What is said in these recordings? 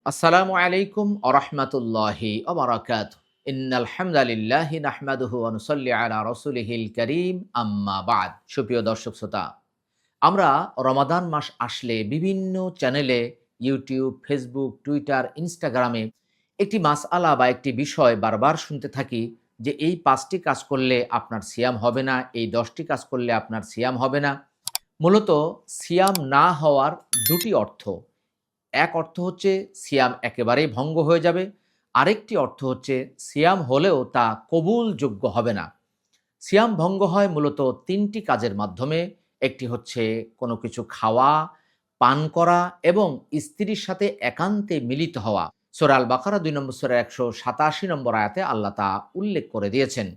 আসসালামু আলাইকুম আরহামাতুল্লাহি ওবারাকাতু। ইন্নাল হামদালিল্লাহি নাহমাদুহু ওয়া নুসাল্লি আলা রাসূলিহিল কারীম আম্মা বা'দ। সুপ্রিয় দর্শক শ্রোতা, আমরা রমাদান মাস আসলে বিভিন্ন চ্যানেলে ইউটিউব, ফেসবুক, টুইটার, ইনস্টাগ্রামে একটি মাসআলা বা একটি বিষয় বারবার শুনতে থাকি যে এই ৫টি কাজ করলে আপনার সিয়াম হবে না, এই ১০টি কাজ করলে আপনার সিয়াম হবে না। মূলত সিয়াম না হওয়ার ২টি অর্থ। এক অর্থ হচ্ছে সিয়াম একেবারেই ভঙ্গ হয়ে যাবে। আরেকটি অর্থ হচ্ছে সিয়াম হলেও তা কবুলযোগ্য হবে না। সিয়াম ভঙ্গ হয় মূলত ৩টি কাজের মাধ্যমে। একটি হচ্ছে কোনো কিছু খাওয়া, পান করা এবং স্ত্রীর সাথে একান্তে মিলিত হওয়া। সূরা আল বাকারা ২ নম্বর সূরার ১৮৭ নম্বর আয়াতে আল্লাহ তা উল্লেখ করে দিয়েছেন।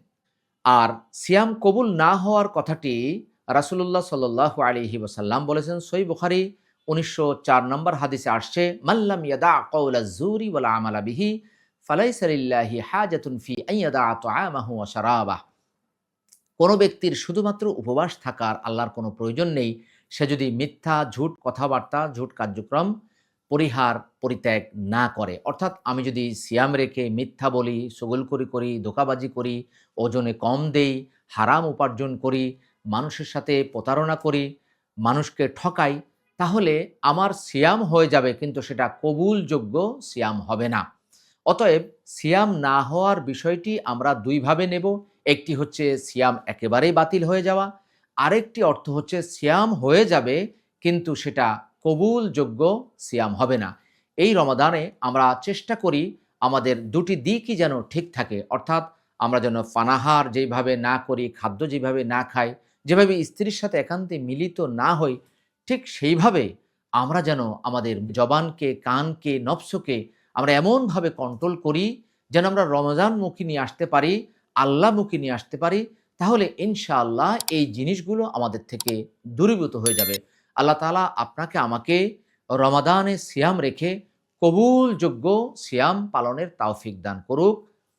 আর সিয়াম কবুল না হওয়ার কথাটি রাসূলুল্লাহ সাল্লাল্লাহু আলাইহি ওয়াসাল্লাম বলেছেন। সহিহ বুখারী ১৯০৪ নম্বর হাদিসে আসছে, মাল্লাম ইয়াদা কাওলা যুরি ওয়াল আমালা বিহি ফালাইসা লিল্লাহি হাজাতুন ফি আন ইয়াদা তাআমাহু ওয়া শারাবাহ। কোনো ব্যক্তির শুধুমাত্র উপবাস থাকার আল্লাহর কোনো প্রয়োজন নেই। সে যদি মিথ্যা, ঝুট কথাবার্তা, ঝুট কার্যক্রম পরিত্যাগ না করে। অর্থাৎ আমি যদি সিয়াম রেখে মিথ্যা বলি, চগলখড়ি করি, ধোঁকাবাজি করি, ওজনে কম দেই, হারাম উপার্জন করি, মানুষের সাথে প্রতারণা করি, মানুষকে ঠকাই, তাহলে আমার সিয়াম হয়ে যাবে কিন্তু সেটা কবুলযোগ্য সিয়াম হবে না। অতএব সিয়াম না হওয়ার বিষয়টি আমরা ২ ভাবে নেব। একটি হচ্ছে সিয়াম একেবারেই বাতিল হয়ে যাওয়া। আরেকটি অর্থ হচ্ছে সিয়াম হয়ে যাবে কিন্তু সেটা কবুলযোগ্য সিয়াম হবে না। এই রমাদানে আমরা চেষ্টা করি আমাদের ২টি দিকই যেন ঠিক থাকে। অর্থাৎ আমরা যেন পানাহার যেইভাবে না করি, খাদ্য যেভাবে না খাই, যেভাবে স্ত্রীর সাথে একান্তে মিলিত না হই, ঠিক সেইভাবে আমরা যেন আমাদের জবানকে, কানকে, নফসকে আমরা এমনভাবে কন্ট্রোল করি যেন আমরা রমজানমুখী নিয়ে আসতে পারি, আল্লাহমুখী নিয়ে আসতে পারি। তাহলে ইনশাআল্লাহ এই জিনিসগুলো আমাদের থেকে দূরীভূত হয়ে যাবে। আল্লাহ তাআলা আপনাকে আমাকে রমাদানে সিয়াম রেখে কবুলযোগ্য সিয়াম পালনের তৌফিক দান করুক।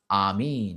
আমিন।